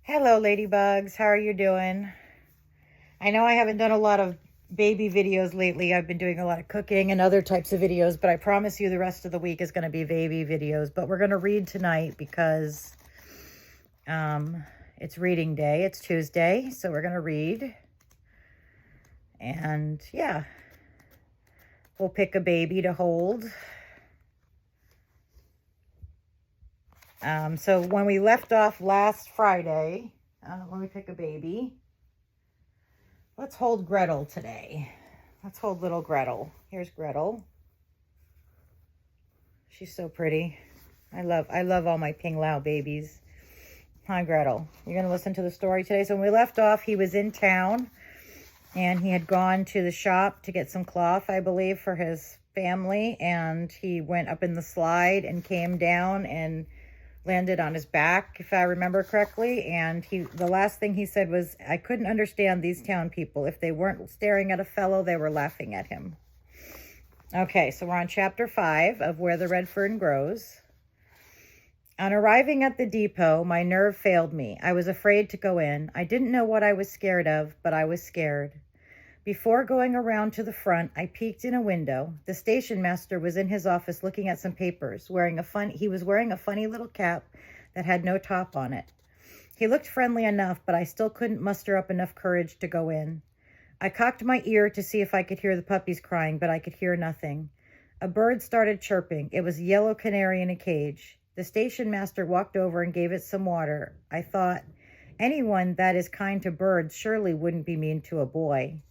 Hello, ladybugs. How are you doing? I know I haven't done a lot of baby videos lately. I've been doing a lot of cooking and other types of videos, but I promise you the rest of the week is going to be baby videos. But we're going to read tonight because it's reading day. It's Tuesday, so we're going to read. And yeah, we'll pick a baby to hold. So when we left off last Friday, let me pick a baby. Let's hold Gretel today. Let's hold little Gretel. Here's Gretel. She's so pretty. I love all my Ping Lao babies. Hi, Gretel. You're going to listen to the story today. So when we left off, he was in town, and he had gone to the shop to get some cloth, I believe, for his family, and he went up in the slide and came down and landed on his back, if I remember correctly. And the last thing he said was, I couldn't understand these town people. If they weren't staring at a fellow, they were laughing at him. Okay, so we're on chapter 5 of Where the Red Fern Grows. On arriving at the depot, my nerve failed me. I was afraid to go in. I didn't know what I was scared of, but I was scared. Before going around to the front, I peeked in a window. The station master was in his office looking at some papers. He was wearing a funny little cap that had no top on it. He looked friendly enough, but I still couldn't muster up enough courage to go in. I cocked my ear to see if I could hear the puppies crying, but I could hear nothing. A bird started chirping. It was a yellow canary in a cage. The station master walked over and gave it some water. I thought, anyone that is kind to birds surely wouldn't be mean to a boy.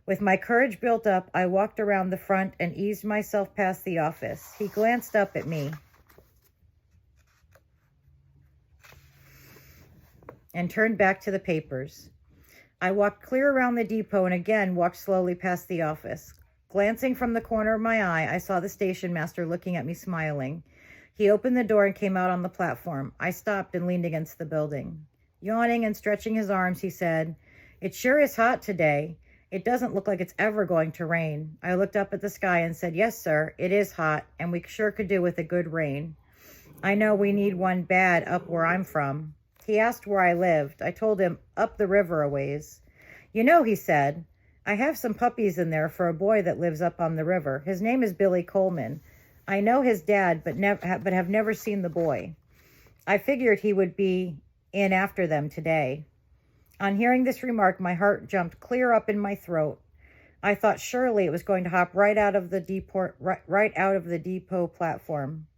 With my courage built up, I walked around the front and eased myself past the office. He glanced up at me and turned back to the papers. I walked clear around the depot and again walked slowly past the office. Glancing from the corner of my eye, I saw the station master looking at me, smiling. He opened the door and came out on the platform. I stopped and leaned against the building. Yawning and stretching his arms, he said, "It sure is hot today. It doesn't look like it's ever going to rain." I looked up at the sky and said, "Yes, sir, it is hot, and we sure could do with a good rain. I know we need one bad up where I'm from." He asked where I lived. I told him up the river a ways. "You know," he said, "I have some puppies in there for a boy that lives up on the river. His name is Billy Coleman. I know his dad, but have never seen the boy. I figured he would be in after them today." On hearing this remark, my heart jumped clear up in my throat. I thought surely it was going to hop right out of the depot platform.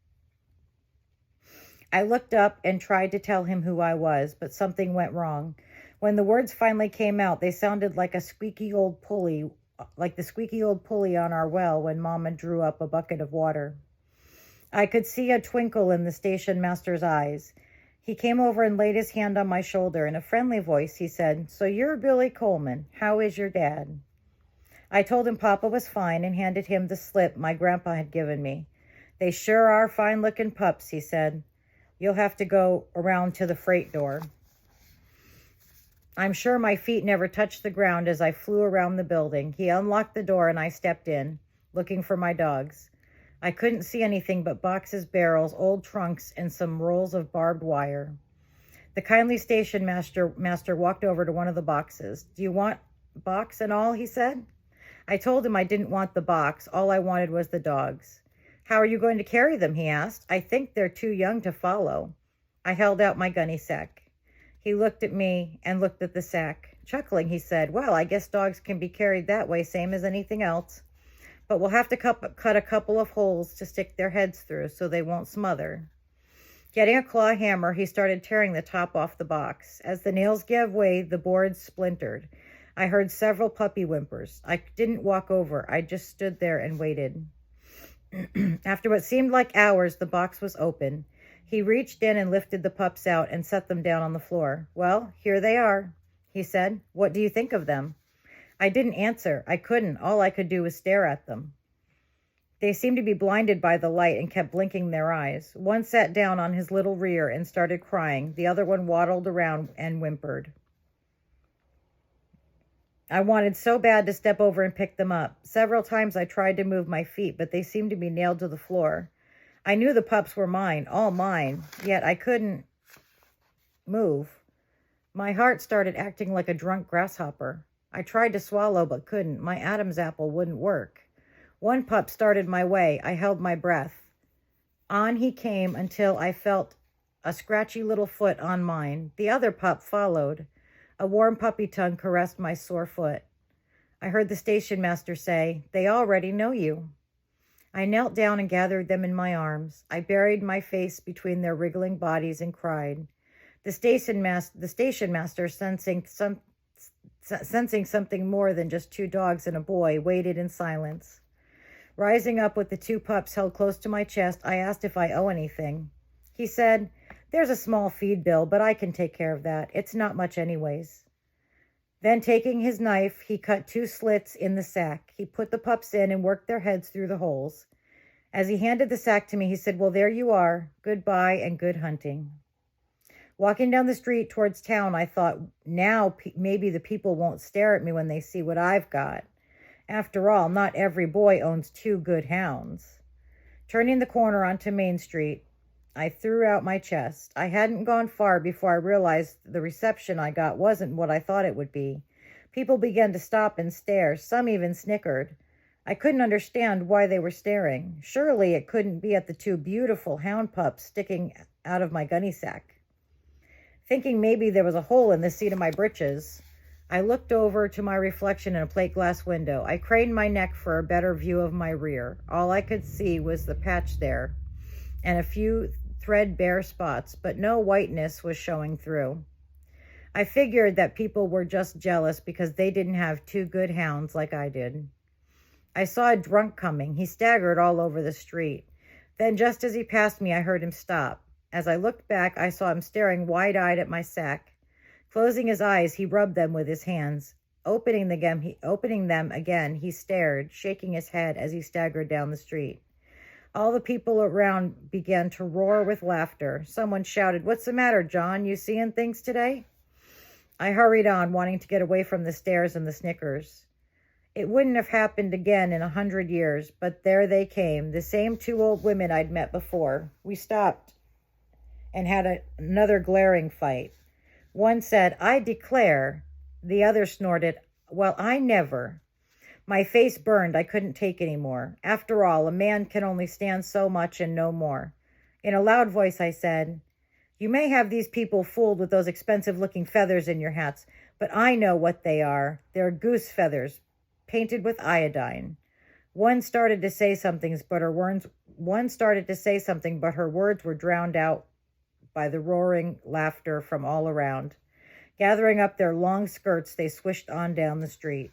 I looked up and tried to tell him who I was, but something went wrong. When the words finally came out, they sounded like the squeaky old pulley on our well when Mama drew up a bucket of water. I could see a twinkle in the station master's eyes. He came over and laid his hand on my shoulder. In a friendly voice, he said, "So you're Billy Coleman. How is your dad?" I told him Papa was fine and handed him the slip my grandpa had given me. "They sure are fine-looking pups," he said. "You'll have to go around to the freight door." I'm sure my feet never touched the ground as I flew around the building. He unlocked the door and I stepped in, looking for my dogs. I couldn't see anything but boxes, barrels, old trunks, and some rolls of barbed wire. The kindly station master walked over to one of the boxes. "Do you want a box and all?" he said. I told him I didn't want the box. All I wanted was the dogs. "How are you going to carry them?" he asked. "I think they're too young to follow." I held out my gunny sack. He looked at me and looked at the sack. Chuckling, he said, "Well, I guess dogs can be carried that way, same as anything else. But we'll have to cut a couple of holes to stick their heads through so they won't smother." Getting a claw hammer, he started tearing the top off the box. As the nails gave way, the boards splintered. I heard several puppy whimpers. I didn't walk over. I just stood there and waited. After what seemed like hours, the box was open. He reached in and lifted the pups out and set them down on the floor. "Well, here they are," he said. "What do you think of them?" I didn't answer. I couldn't. All I could do was stare at them. They seemed to be blinded by the light and kept blinking their eyes. One sat down on his little rear and started crying. The other one waddled around and whimpered. I wanted so bad to step over and pick them up. Several times I tried to move my feet, but they seemed to be nailed to the floor. I knew the pups were mine, all mine, yet I couldn't move. My heart started acting like a drunk grasshopper. I tried to swallow but couldn't. My Adam's apple wouldn't work. One pup started my way. I held my breath. On he came until I felt a scratchy little foot on mine. The other pup followed. A warm puppy tongue caressed my sore foot. I heard the station master say, "They already know you." I knelt down and gathered them in my arms. I buried my face between their wriggling bodies and cried. The station master, sensing something more than just two dogs and a boy, waited in silence. Rising up with the two pups held close to my chest, I asked if I owe anything. He said, "There's a small feed bill, but I can take care of that. It's not much anyways." Then taking his knife, he cut 2 slits in the sack. He put the pups in and worked their heads through the holes. As he handed the sack to me, he said, "Well, there you are. Goodbye and good hunting." Walking down the street towards town, I thought, now maybe the people won't stare at me when they see what I've got. After all, not every boy owns 2 good hounds. Turning the corner onto Main Street, I threw out my chest. I hadn't gone far before I realized the reception I got wasn't what I thought it would be. People began to stop and stare. Some even snickered. I couldn't understand why they were staring. Surely it couldn't be at the 2 beautiful hound pups sticking out of my gunny sack. Thinking maybe there was a hole in the seat of my breeches, I looked over to my reflection in a plate glass window. I craned my neck for a better view of my rear. All I could see was the patch there and a few threadbare spots, but no whiteness was showing through. I figured that people were just jealous because they didn't have 2 good hounds like I did. I saw a drunk coming. He staggered all over the street. Then just as he passed me, I heard him stop. As I looked back, I saw him staring wide-eyed at my sack. Closing his eyes, he rubbed them with his hands. Opening them again, he stared, shaking his head as he staggered down the street. All the people around began to roar with laughter. Someone shouted, "What's the matter, John? You seeing things today?" I hurried on, wanting to get away from the stares and the snickers. It wouldn't have happened again in 100 years, but there they came, the same 2 old women I'd met before. We stopped and had another glaring fight. One said, "I declare." The other snorted, "Well, I never." My face burned. I couldn't take any more. After all, a man can only stand so much and no more. In a loud voice, I said, "You may have these people fooled with those expensive-looking feathers in your hats, but I know what they are. They're goose feathers, painted with iodine." One started to say something, but her words were drowned out by the roaring laughter from all around. Gathering up their long skirts, they swished on down the street.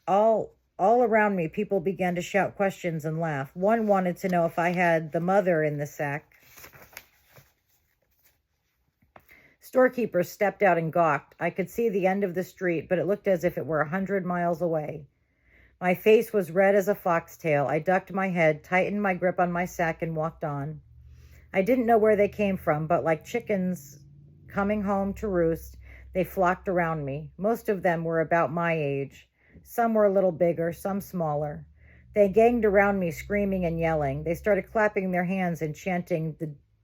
All around me, people began to shout questions and laugh. One wanted to know if I had the mother in the sack. Storekeepers stepped out and gawked. I could see the end of the street, but it looked as if it were 100 miles away. My face was red as a foxtail. I ducked my head, tightened my grip on my sack, and walked on. I didn't know where they came from, but like chickens coming home to roost, they flocked around me. Most of them were about my age. Some were a little bigger, some smaller. They ganged around me, screaming and yelling. They started clapping their hands and chanting,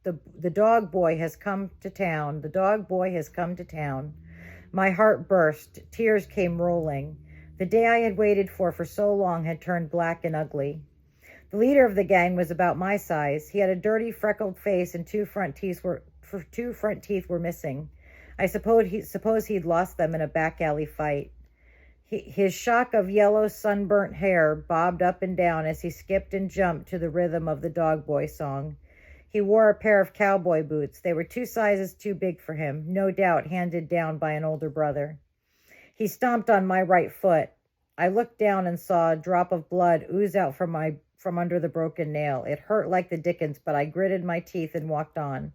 the dog boy has come to town. The dog boy has come to town." My heart burst. Tears came rolling. The day I had waited for so long had turned black and ugly. The leader of the gang was about my size. He had a dirty, freckled face, and 2 front teeth were missing. I suppose he'd lost them in a back alley fight. His shock of yellow, sunburnt hair bobbed up and down as he skipped and jumped to the rhythm of the dog boy song. He wore a pair of cowboy boots. They were 2 sizes too big for him, no doubt handed down by an older brother. He stomped on my right foot. I looked down and saw a drop of blood ooze out from under the broken nail. It hurt like the dickens, but I gritted my teeth and walked on.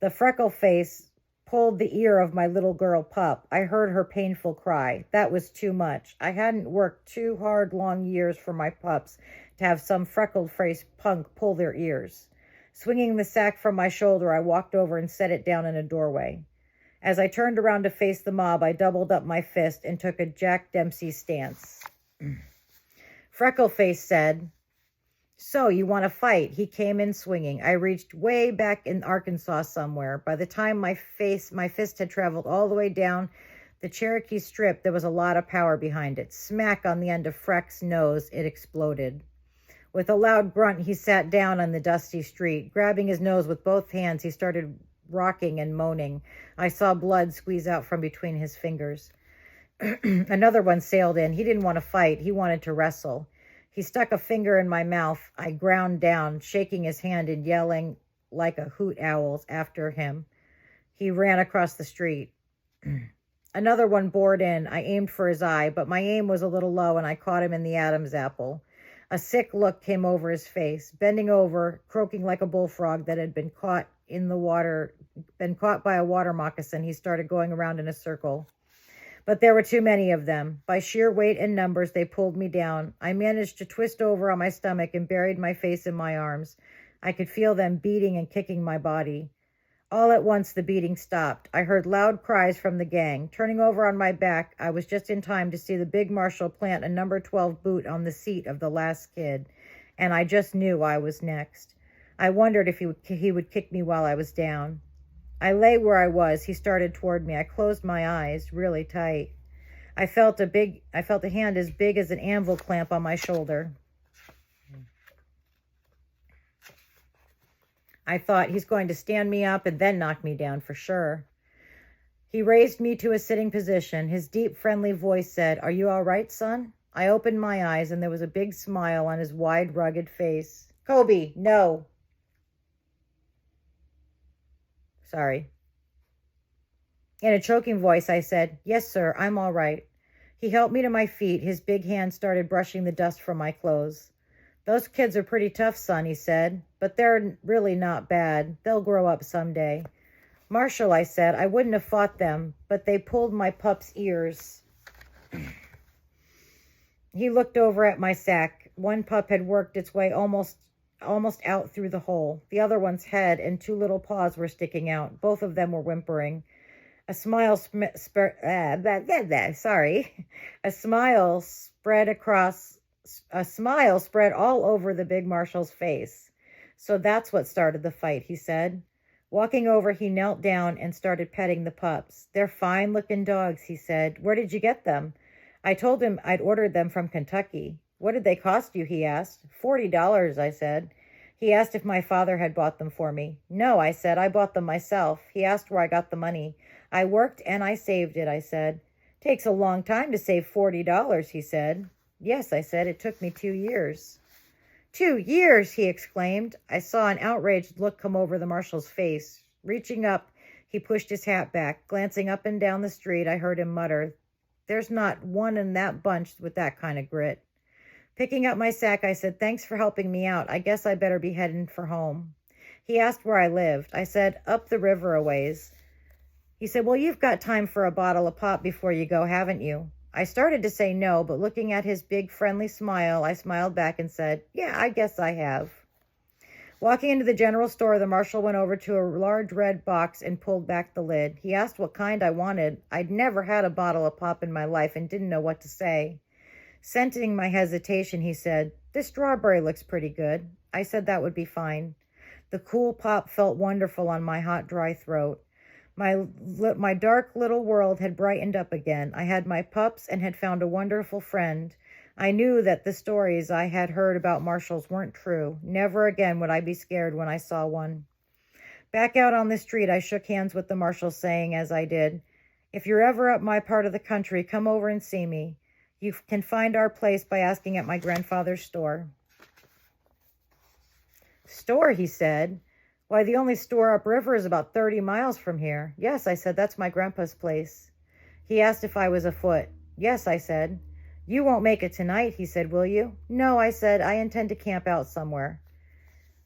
The freckle face pulled the ear of my little girl pup. I heard her painful cry. That was too much. I hadn't worked 2 hard, long years for my pups to have some freckled-faced punk pull their ears. Swinging the sack from my shoulder, I walked over and set it down in a doorway. As I turned around to face the mob, I doubled up my fist and took a Jack Dempsey stance. Freckleface said, So, you want to fight? He came in swinging. I reached way back in Arkansas somewhere. By the time my fist had traveled all the way down the Cherokee Strip, there was a lot of power behind it. Smack on the end of Freck's nose, it exploded. With a loud grunt, he sat down on the dusty street. Grabbing his nose with both hands, he started rocking and moaning. I saw blood squeeze out from between his fingers. Another one sailed in. He didn't want to fight. He wanted to wrestle. He stuck a finger in my mouth. I ground down, shaking his hand and yelling like a hoot owl after him. He ran across the street. Another one bored in. I aimed for his eye, but my aim was a little low and I caught him in the Adam's apple. A sick look came over his face. Bending over, croaking like a bullfrog that had been caught by a water moccasin, he started going around in a circle. But there were too many of them. By sheer weight and numbers, they pulled me down. I managed to twist over on my stomach and buried my face in my arms. I could feel them beating and kicking my body. All at once, the beating stopped. I heard loud cries from the gang. Turning over on my back, I was just in time to see the big marshal plant a number 12 boot on the seat of the last kid, and I just knew I was next. I wondered if he would kick me while I was down. I lay where I was. He started toward me. I closed my eyes really tight. I felt a hand as big as an anvil clamp on my shoulder. I thought, he's going to stand me up and then knock me down for sure. He raised me to a sitting position. His deep, friendly voice said, "Are you all right, son?" I opened my eyes and there was a big smile on his wide, rugged face. "Kobe, no." Sorry. In a choking voice, I said, "Yes, sir, I'm all right." He helped me to my feet. His big hand started brushing the dust from my clothes. "Those kids are pretty tough, son," he said, "but they're really not bad. They'll grow up someday." "Marshal," I said, "I wouldn't have fought them, but they pulled my pup's ears." He looked over at my sack. One pup had worked its way almost out through the hole. The other one's head and two little paws were sticking out. Both of them were whimpering. A smile spread all over the big marshal's face. "So that's what started the fight," he said. Walking over, he knelt down and started petting the pups. "They're fine-looking dogs," he said. "Where did you get them?" I told him I'd ordered them from Kentucky. "What did they cost you?" he asked. $40, I said. He asked if my father had bought them for me. "No," I said, "I bought them myself." He asked where I got the money. "I worked and I saved it," I said. "Takes a long time to save $40, he said. "Yes," I said, "it took me 2 years. 2 years, he exclaimed. I saw an outraged look come over the marshal's face. Reaching up, he pushed his hat back. Glancing up and down the street, I heard him mutter, "There's not one in that bunch with that kind of grit." Picking up my sack, I said, "Thanks for helping me out. I guess I better be heading for home." He asked where I lived. I said, "Up the river a ways." He said, "Well, you've got time for a bottle of pop before you go, haven't you?" I started to say no, but looking at his big, friendly smile, I smiled back and said, "Yeah, I guess I have." Walking into the general store, the marshal went over to a large red box and pulled back the lid. He asked what kind I wanted. I'd never had a bottle of pop in my life and didn't know what to say. Sensing my hesitation, he said, "This strawberry looks pretty good." I said that would be fine. The cool pop felt wonderful on my hot, dry throat. My dark little world had brightened up again. I had my pups and had found a wonderful friend. I knew that the stories I had heard about marshals weren't true. Never again would I be scared when I saw one. Back out on the street, I shook hands with the marshal, saying as I did, "If you're ever up my part of the country, come over and see me. You can find our place by asking at my grandfather's store." "Store," he said. "Why, the only store upriver is about 30 miles from here." "Yes," I said, "that's my grandpa's place." He asked if I was afoot. "Yes," I said. "You won't make it tonight," he said, "will you?" "No," I said, "I intend to camp out somewhere."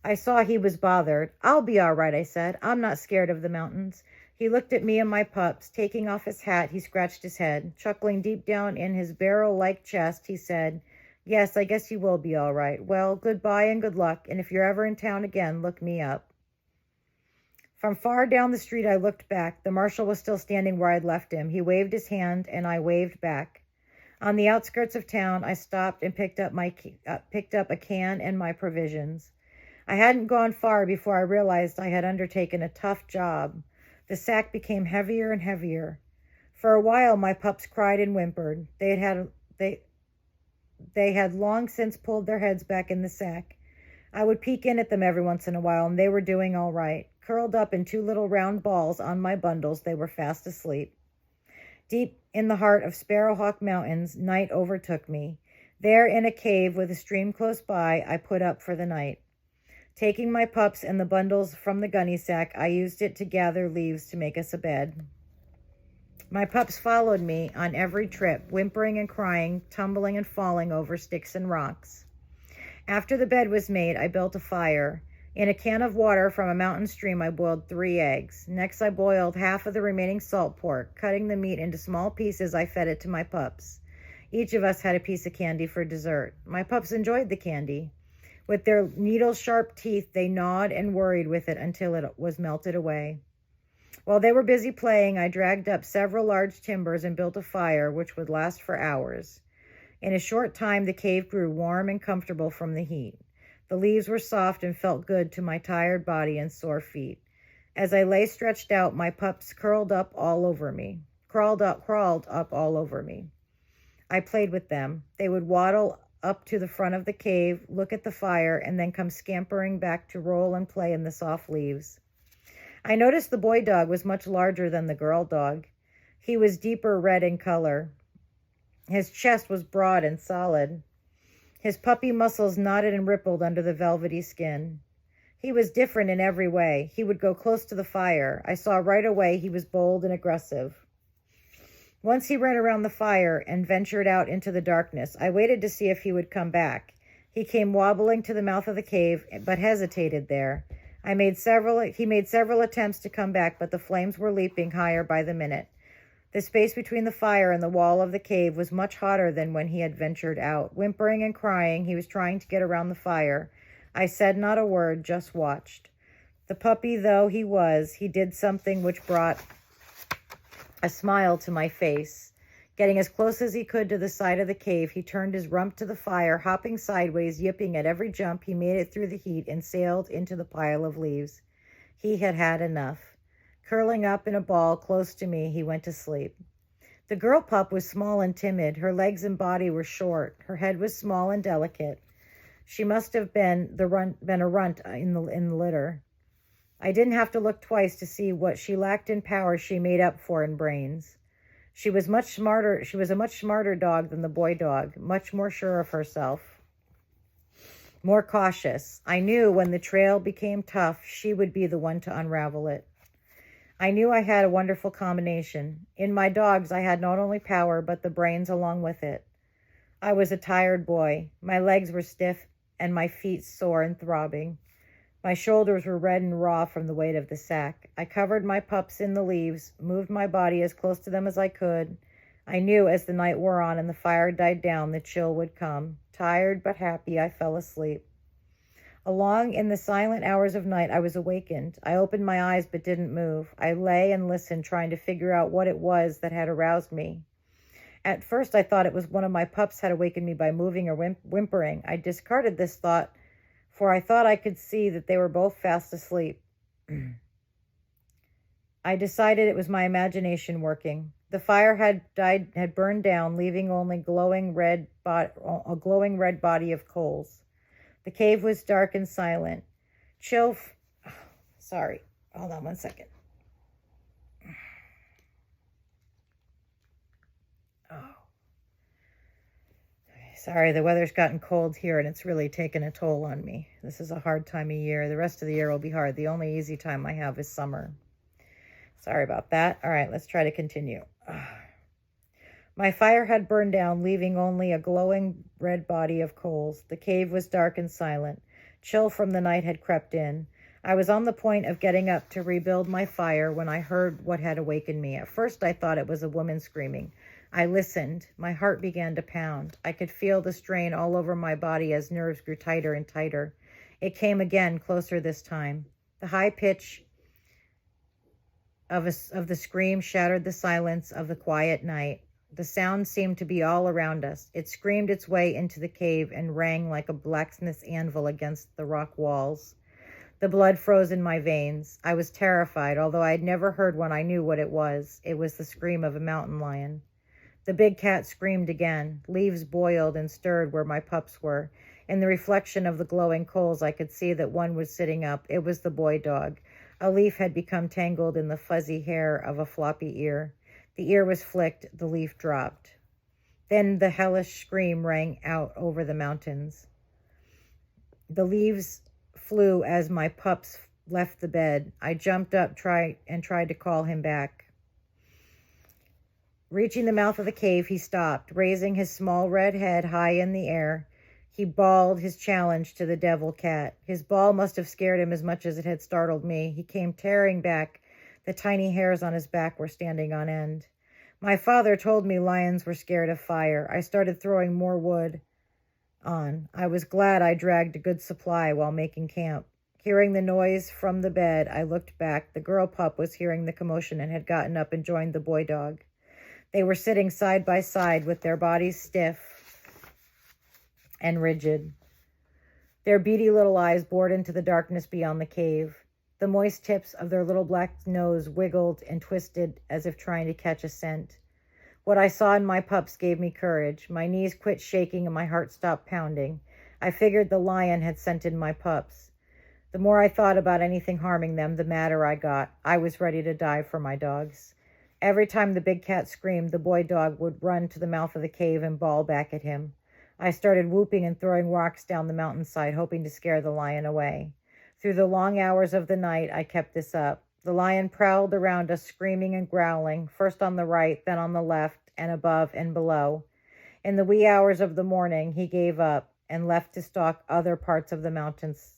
I saw he was bothered. "I'll be all right," I said. "I'm not scared of the mountains." He looked at me and my pups. Taking off his hat, he scratched his head. Chuckling deep down in his barrel-like chest, he said, "Yes, I guess you will be all right. Well, goodbye and good luck, and if you're ever in town again, look me up." From far down the street, I looked back. The marshal was still standing where I'd left him. He waved his hand, and I waved back. On the outskirts of town, I stopped and picked up a can and my provisions. I hadn't gone far before I realized I had undertaken a tough job. The sack became heavier and heavier. For a while, my pups cried and whimpered. They had long since pulled their heads back in the sack. I would peek in at them every once in a while, and they were doing all right. Curled up in two little round balls on my bundles, they were fast asleep. Deep in the heart of Sparrowhawk Mountains, night overtook me. There, in a cave with a stream close by, I put up for the night. Taking my pups and the bundles from the gunny sack, I used it to gather leaves to make us a bed. My pups followed me on every trip, whimpering and crying, tumbling and falling over sticks and rocks. After the bed was made, I built a fire. In a can of water from a mountain stream, I boiled 3 eggs. Next, I boiled half of the remaining salt pork. Cutting the meat into small pieces, I fed it to my pups. Each of us had a piece of candy for dessert. My pups enjoyed the candy. With their needle-sharp teeth, they gnawed and worried with it until it was melted away. While they were busy playing, I dragged up several large timbers and built a fire which would last for hours. In a short time, the cave grew warm and comfortable from the heat. The leaves were soft and felt good to my tired body and sore feet. As I lay stretched out, my pups crawled up all over me. I played with them. They would waddle up to the front of the cave, look at the fire, and then come scampering back to roll and play in the soft leaves. I noticed the boy dog was much larger than the girl dog. He was deeper red in color. His chest was broad and solid. His puppy muscles nodded and rippled under the velvety skin. He was different in every way. He would go close to the fire. I saw right away he was bold and aggressive. Once he ran around the fire and ventured out into the darkness. I waited to see if he would come back. He came wobbling to the mouth of the cave, but hesitated there. He made several attempts to come back, but the flames were leaping higher by the minute. The space between the fire and the wall of the cave was much hotter than when he had ventured out. Whimpering and crying, he was trying to get around the fire. I said not a word, just watched. The puppy though he was, he did something which brought a smile to my face. Getting as close as he could to the side of the cave, he turned his rump to the fire, hopping sideways, yipping at every jump. He made it through the heat and sailed into the pile of leaves. He had had enough. Curling up in a ball close to me, he went to sleep. The girl pup was small and timid. Her legs and body were short. Her head was small and delicate. She must have been a runt in the litter. I didn't have to look twice to see what she lacked in power she made up for in brains. She was a much smarter dog than the boy dog, much more sure of herself, more cautious. I knew when the trail became tough, she would be the one to unravel it. I knew I had a wonderful combination. In my dogs, I had not only power, but the brains along with it. I was a tired boy. My legs were stiff and my feet sore and throbbing. My shoulders were red and raw from the weight of the sack. I covered my pups in the leaves, moved my body as close to them as I could. I knew as the night wore on and the fire died down, the chill would come. Tired but happy, I fell asleep. Along in the silent hours of night, I was awakened. I opened my eyes but didn't move. I lay and listened, trying to figure out what it was that had aroused me. At first, I thought it was one of my pups had awakened me by moving or whimpering. I discarded this thought, for I thought I could see that they were both fast asleep. I decided it was my imagination working. The fire had burned down, leaving only a glowing red body of coals. The cave was dark and silent. Sorry, hold on one second. Sorry, the weather's gotten cold here and it's really taken a toll on me. This is a hard time of year. The rest of the year will be hard. The only easy time I have is summer. Sorry about that. All right, let's try to continue. My fire had burned down, leaving only a glowing red body of coals. The cave was dark and silent. Chill from the night had crept in. I was on the point of getting up to rebuild my fire when I heard what had awakened me. At first, I thought it was a woman screaming. I listened. My heart began to pound. I could feel the strain all over my body as nerves grew tighter and tighter. It came again, closer this time. The high pitch of the scream shattered the silence of the quiet night. The sound seemed to be all around us. It screamed its way into the cave and rang like a blacksmith's anvil against the rock walls. The blood froze in my veins. I was terrified. Although I had never heard one, I knew what it was. It was the scream of a mountain lion. The big cat screamed again. Leaves boiled and stirred where my pups were. In the reflection of the glowing coals, I could see that one was sitting up. It was the boy dog. A leaf had become tangled in the fuzzy hair of a floppy ear. The ear was flicked. The leaf dropped. Then the hellish scream rang out over the mountains. The leaves flew as my pups left the bed. I jumped up tried to call him back. Reaching the mouth of the cave, he stopped, raising his small red head high in the air. He bawled his challenge to the devil cat. His bawl must have scared him as much as it had startled me. He came tearing back. The tiny hairs on his back were standing on end. My father told me lions were scared of fire. I started throwing more wood on. I was glad I dragged a good supply while making camp. Hearing the noise from the bed, I looked back. The girl pup was hearing the commotion and had gotten up and joined the boy dog. They were sitting side by side with their bodies stiff and rigid. Their beady little eyes bored into the darkness beyond the cave. The moist tips of their little black nose wiggled and twisted as if trying to catch a scent. What I saw in my pups gave me courage. My knees quit shaking and my heart stopped pounding. I figured the lion had scented my pups. The more I thought about anything harming them, the madder I got. I was ready to die for my dogs. Every time the big cat screamed, the boy dog would run to the mouth of the cave and bawl back at him. I started whooping and throwing rocks down the mountainside, hoping to scare the lion away. Through the long hours of the night, I kept this up. The lion prowled around us, screaming and growling, first on the right, then on the left, and above and below. In the wee hours of the morning, he gave up and left to stalk other parts of the mountains.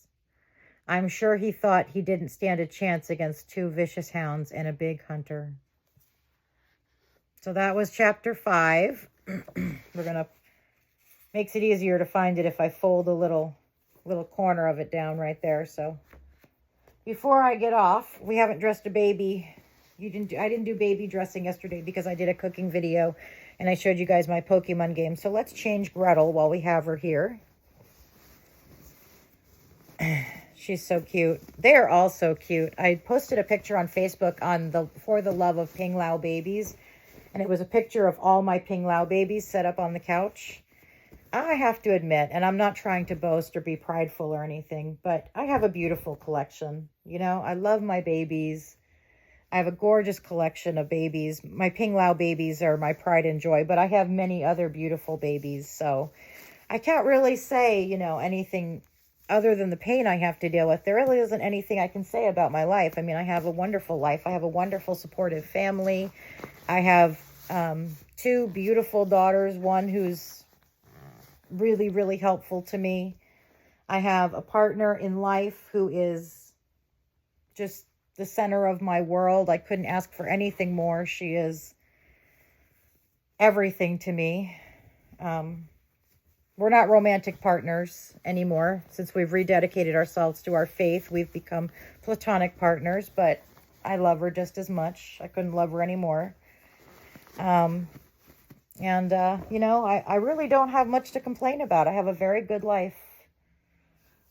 I'm sure he thought he didn't stand a chance against 2 vicious hounds and a big hunter. So that was chapter 5. Makes it easier to find it if I fold a little corner of it down right there. So before I get off, we haven't dressed a baby. I didn't do baby dressing yesterday because I did a cooking video and I showed you guys my Pokemon game. So let's change Gretel while we have her here. She's so cute. They're all so cute. I posted a picture on Facebook on For the Love of Ping Lao Babies, and it was a picture of all my Ping Lao babies set up on the couch. I have to admit, and I'm not trying to boast or be prideful or anything, but I have a beautiful collection. You know, I love my babies. I have a gorgeous collection of babies. My Ping Lao babies are my pride and joy, but I have many other beautiful babies. So I can't really say, anything other than the pain I have to deal with. There really isn't anything I can say about my life. I mean, I have a wonderful life. I have a wonderful, supportive family. I have 2 beautiful daughters, one who's really, really helpful to me. I have a partner in life who is just the center of my world. I couldn't ask for anything more. She is everything to me. We're not romantic partners anymore. Since we've rededicated ourselves to our faith, we've become platonic partners, but I love her just as much. I couldn't love her anymore. I really don't have much to complain about. I have a very good life.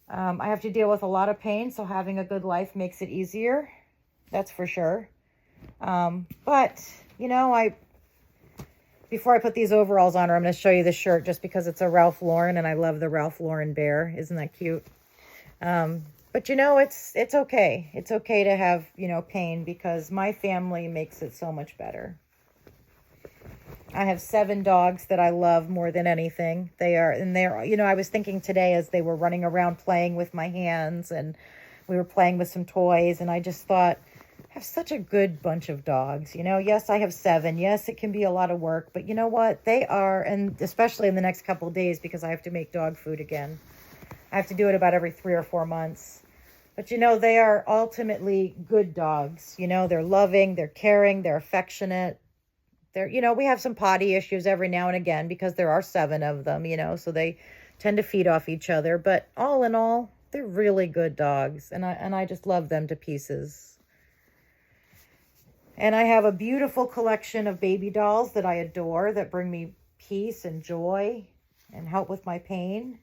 I have to deal with a lot of pain, so having a good life makes it easier. That's for sure. Before I put these overalls on her, I'm going to show you the shirt just because it's a Ralph Lauren, and I love the Ralph Lauren bear. Isn't that cute? But it's okay. It's okay to have, pain because my family makes it so much better. I have 7 dogs that I love more than anything. They're, I was thinking today as they were running around playing with my hands and we were playing with some toys, and I just thought, I have such a good bunch of dogs. Yes, I have 7. Yes, it can be a lot of work, but you know what? They are, and especially in the next couple of days because I have to make dog food again. I have to do it about every 3 or 4 months. But they are ultimately good dogs. They're loving, they're caring, they're affectionate. We have some potty issues every now and again because there are 7 of them, so they tend to feed off each other. But all in all, they're really good dogs, and I just love them to pieces. And I have a beautiful collection of baby dolls that I adore that bring me peace and joy and help with my pain.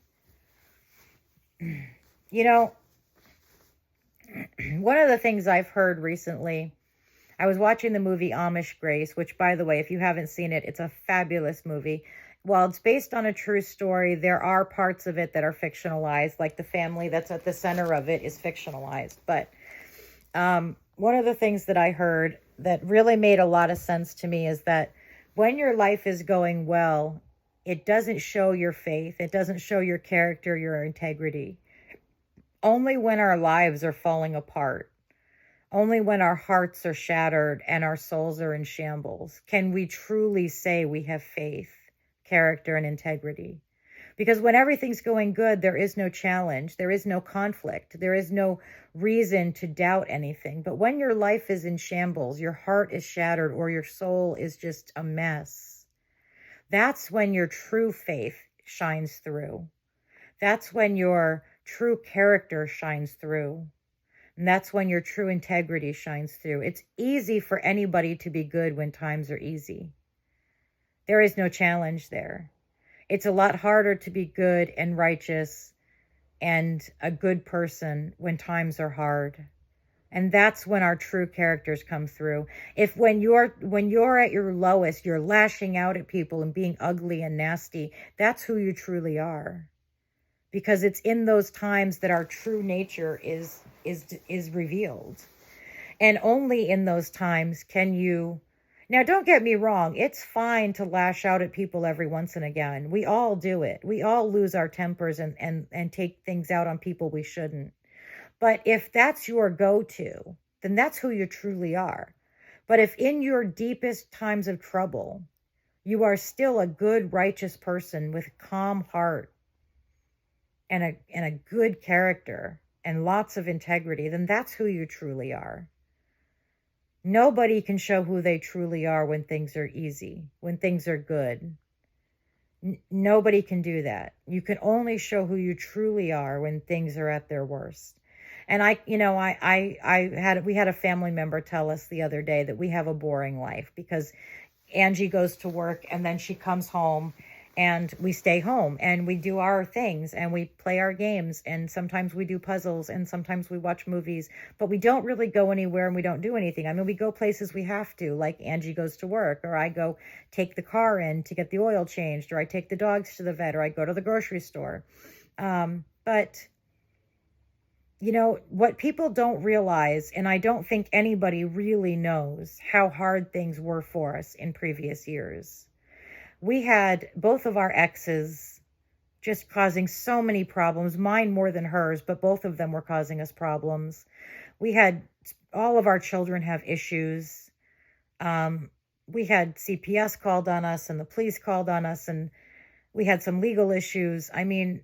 You know, one of the things I've heard recently, I was watching the movie Amish Grace, which, by the way, if you haven't seen it, it's a fabulous movie. While it's based on a true story, there are parts of it that are fictionalized, like the family that's at the center of it is fictionalized. But one of the things that I heard that really made a lot of sense to me is that when your life is going well, it doesn't show your faith. It doesn't show your character, your integrity. Only when our lives are falling apart, only when our hearts are shattered and our souls are in shambles, can we truly say we have faith, character, and integrity. Because when everything's going good, there is no challenge, there is no conflict, there is no reason to doubt anything. But when your life is in shambles, your heart is shattered, or your soul is just a mess, that's when your true faith shines through. That's when your true character shines through. And that's when your true integrity shines through. It's easy for anybody to be good when times are easy. There is no challenge there. It's a lot harder to be good and righteous and a good person when times are hard. And that's when our true characters come through. If when you're at your lowest, you're lashing out at people and being ugly and nasty, that's who you truly are. Because it's in those times that our true nature is revealed. And only in those times can you... Now, don't get me wrong. It's fine to lash out at people every once and again. We all do it. We all lose our tempers and take things out on people we shouldn't. But if that's your go-to, then that's who you truly are. But if in your deepest times of trouble, you are still a good, righteous person with a calm heart and a good character and lots of integrity, then that's who you truly are. Nobody can show who they truly are when things are easy, when things are good. Nobody can do that. You can only show who you truly are when things are at their worst. And we had a family member tell us the other day that we have a boring life because Angie goes to work and then she comes home and we stay home and we do our things and we play our games and sometimes we do puzzles and sometimes we watch movies, but we don't really go anywhere and we don't do anything. I mean, we go places we have to, like Angie goes to work, or I go take the car in to get the oil changed, or I take the dogs to the vet, or I go to the grocery store. But you know, what people don't realize, and I don't think anybody really knows, how hard things were for us in previous years. We had both of our exes just causing so many problems, mine more than hers, but both of them were causing us problems. We had all of our children have issues. We had CPS called on us and the police called on us, and we had some legal issues. I mean,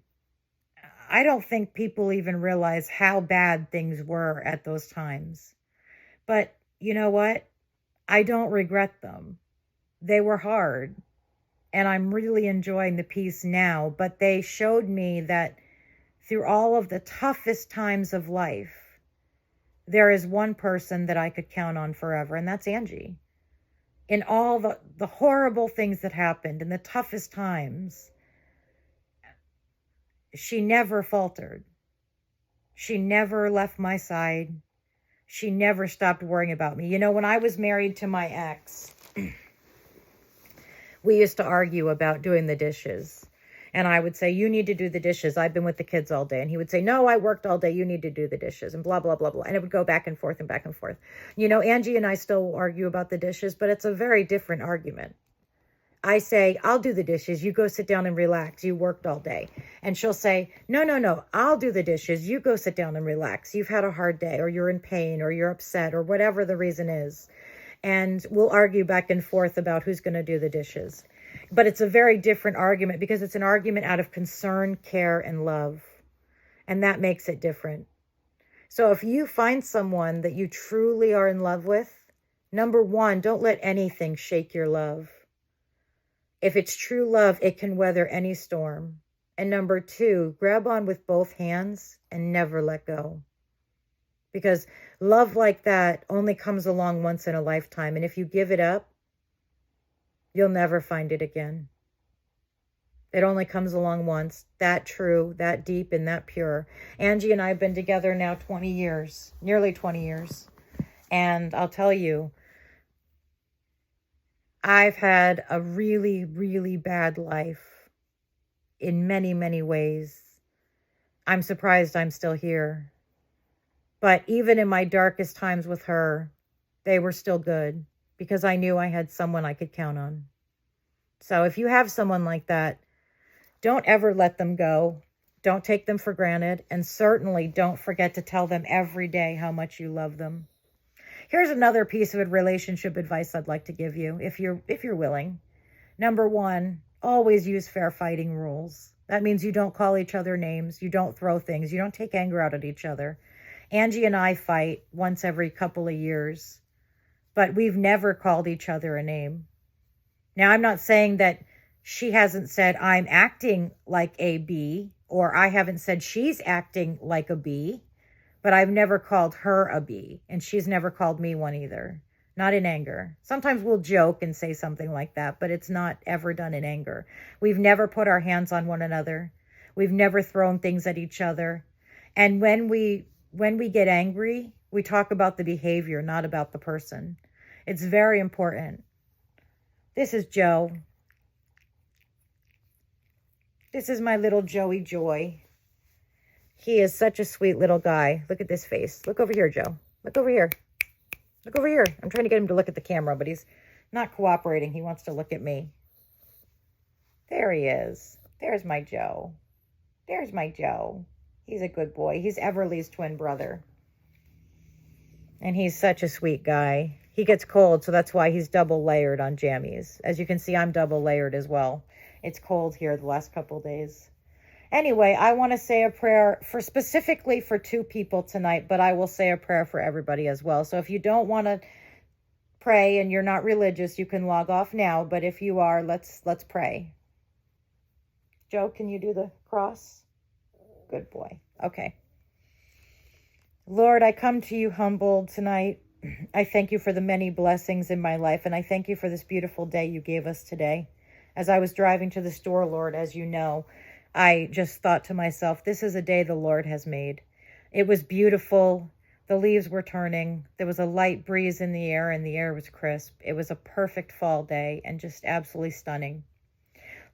I don't think people even realize how bad things were at those times. But you know what? I don't regret them. They were hard. And I'm really enjoying the peace now. But they showed me that through all of the toughest times of life, there is one person that I could count on forever, and that's Angie. In all the horrible things that happened, in the toughest times, she never faltered. She never left my side. She never stopped worrying about me. You know, when I was married to my ex, we used to argue about doing the dishes. And I would say, you need to do the dishes. I've been with the kids all day. And he would say, no, I worked all day. You need to do the dishes, and blah, blah, blah, blah. And it would go back and forth and back and forth. You know, Angie and I still argue about the dishes, but it's a very different argument. I say, I'll do the dishes. You go sit down and relax. You worked all day. And she'll say, no, I'll do the dishes. You go sit down and relax. You've had a hard day, or you're in pain, or you're upset, or whatever the reason is. And we'll argue back and forth about who's going to do the dishes. But it's a very different argument because it's an argument out of concern, care, and love. And that makes it different. So if you find someone that you truly are in love with, number one, don't let anything shake your love. If it's true love, it can weather any storm. And number two, grab on with both hands and never let go. because love like that only comes along once in a lifetime. And if you give it up, you'll never find it again. It only comes along once, that true, that deep, and that pure. Angie and I have been together now 20 years, nearly 20 years. And I'll tell you, I've had a really, really bad life in many, many ways. I'm surprised I'm still here. But even in my darkest times with her, they were still good because I knew I had someone I could count on. So if you have someone like that, don't ever let them go. Don't take them for granted. And certainly don't forget to tell them every day how much you love them. Here's another piece of relationship advice I'd like to give you, if you're willing. Number one, always use fair fighting rules. That means you don't call each other names. You don't throw things. You don't take anger out at each other. Angie and I fight once every couple of years, but we've never called each other a name. Now, I'm not saying that she hasn't said, I'm acting like a B, or I haven't said she's acting like a B, but I've never called her a B, and she's never called me one either. Not in anger. Sometimes we'll joke and say something like that, but it's not ever done in anger. We've never put our hands on one another. We've never thrown things at each other. And when we get angry, we talk about the behavior, not about the person. It's very important. This is Joe. This is my little Joey Joy. He is such a sweet little guy. Look at this face. Look over here, Joe. Look over here. Look over here. I'm trying to get him to look at the camera, but he's not cooperating. He wants to look at me. There he is. There's my Joe. There's my Joe. He's a good boy. He's Everly's twin brother. And he's such a sweet guy. He gets cold, so that's why he's double layered on jammies. As you can see, I'm double layered as well. It's cold here the last couple days. Anyway, I want to say a prayer specifically for 2 people tonight, but I will say a prayer for everybody as well. So if you don't want to pray and you're not religious, you can log off now. But if you are, let's pray. Joe, can you do the cross? Good boy. Okay. Lord, I come to you humbled tonight. I thank you for the many blessings in my life, and I thank you for this beautiful day you gave us today. As I was driving to the store, Lord, as you know, I just thought to myself, this is a day the Lord has made. It was beautiful. The leaves were turning. There was a light breeze in the air, and the air was crisp. It was a perfect fall day and just absolutely stunning.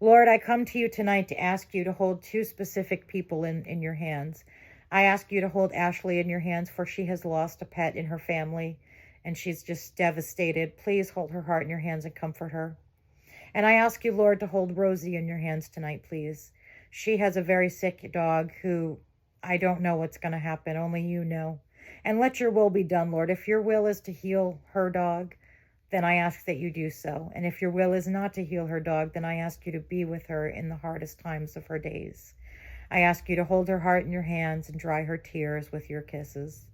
Lord, I come to you tonight to ask you to hold 2 specific people in your hands. I ask you to hold Ashley in your hands, for she has lost a pet in her family, and she's just devastated. Please hold her heart in your hands and comfort her. And I ask you, Lord, to hold Rosie in your hands tonight, please. She has a very sick dog who I don't know what's going to happen. Only you know. And let your will be done, Lord. If your will is to heal her dog, then I ask that you do so. And if your will is not to heal her dog, then I ask you to be with her in the hardest times of her days. I ask you to hold her heart in your hands and dry her tears with your kisses.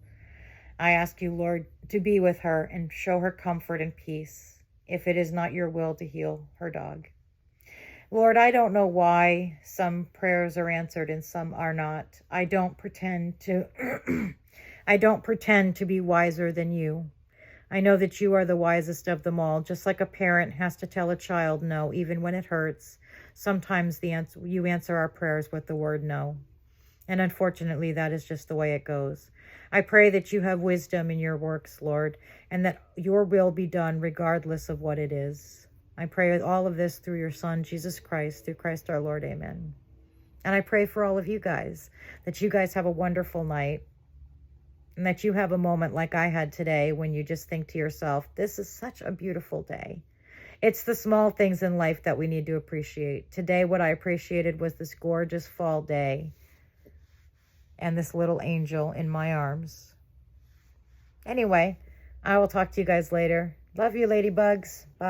I ask you, Lord, to be with her and show her comfort and peace if it is not your will to heal her dog. Lord, I don't know why some prayers are answered and some are not. I don't pretend to be wiser than you. I know that you are the wisest of them all, just like a parent has to tell a child no, even when it hurts. Sometimes you answer our prayers with the word no. And unfortunately, that is just the way it goes. I pray that you have wisdom in your works, Lord, and that your will be done regardless of what it is. I pray all of this through your Son, Jesus Christ, through Christ our Lord. Amen. And I pray for all of you guys, that you guys have a wonderful night, and that you have a moment like I had today when you just think to yourself, this is such a beautiful day. It's the small things in life that we need to appreciate. Today, what I appreciated was this gorgeous fall day and this little angel in my arms. Anyway, I will talk to you guys later. Love you, ladybugs. Bye.